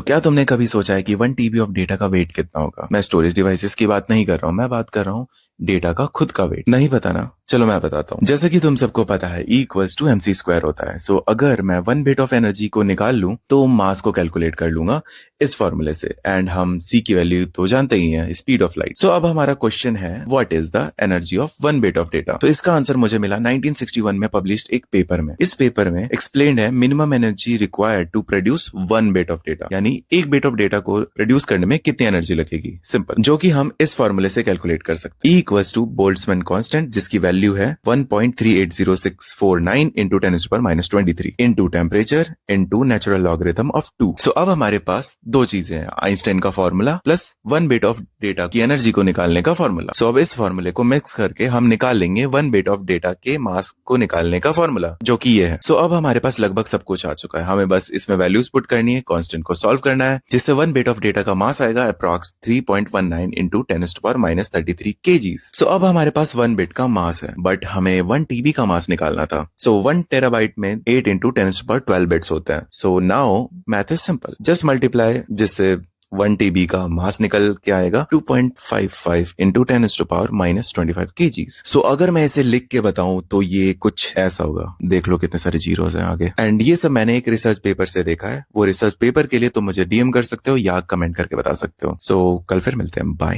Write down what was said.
क्या तुमने कभी सोचा है कि 1 TB ऑफ डेटा का वेट कितना होगा? मैं स्टोरेज डिवाइसेस की बात नहीं कर रहा हूँ, मैं बात कर रहा हूँ डेटा का खुद का वेट। नहीं पता ना? चलो मैं बताता हूँ। जैसे कि तुम सबको पता है E=mc² होता है। अगर मैं 1 बिट ऑफ एनर्जी को निकाल लूं तो मास को कैलकुलेट कर लूंगा इस फॉर्मूले से। एंड हम C की वैल्यू तो जानते ही हैं, स्पीड ऑफ लाइट। अब हमारा क्वेश्चन है, what is the energy of 1 bit of data? तो इसका आंसर मुझे मिला 1961 में पब्लिश्ड एक पेपर में। इस पेपर में एक्सप्लेन्ड है minimum energy required to produce 1 bit of data, यानी 1 बिट ऑफ डेटा को प्रोड्यूस करने में कितनी एनर्जी लगेगी, सिंपल, जो कि हम इस फॉर्मूले से कैलकुलेट कर सकते हैं। E= बोल्ट्जमैन कांस्टेंट, जिसकी वैल्यू है 1.380649 into 10⁻³ into temperature into natural logarithm of 2। अब हमारे पास दो चीजें हैं, आइंस्टाइन का formula plus 1 bit of data की एनर्जी को निकालने का फॉर्मूला। अब इस फॉर्मूले को मिक्स करके हम निकाल लेंगे 1 बिट ऑफ डेटा के मास को निकालने का फॉर्मूला, जो कि ये है। अब हमारे पास लगभग सब कुछ आ चुका है, हमें बस इसमें वैल्यूज पुट करनी है, कांस्टेंट को सॉल्व करना है, जिससे 1 बिट ऑफ डेटा का मास आएगा अप्रॉक्स 3.19 इंटू 10⁻³ kgs। अब हमारे पास 1 बिट का मास है, बट हमें 1 TB का मास निकालना था। 1 TB में 8 इंटू 10⁻12 बिट्स होते हैं। Now math is simple, just multiply, जिससे 1 TB का मास निकल के आएगा 2.55 इंटू 10⁻⁻25 kgs। अगर मैं इसे लिख के बताऊं तो ये कुछ ऐसा होगा, देख लो कितने सारे जीरोस हैं आगे। एंड ये सब मैंने एक रिसर्च पेपर से देखा है। वो रिसर्च पेपर के लिए तुम मुझे DM कर सकते हो या कमेंट करके बता सकते हो। कल फिर मिलते हैं, बाय।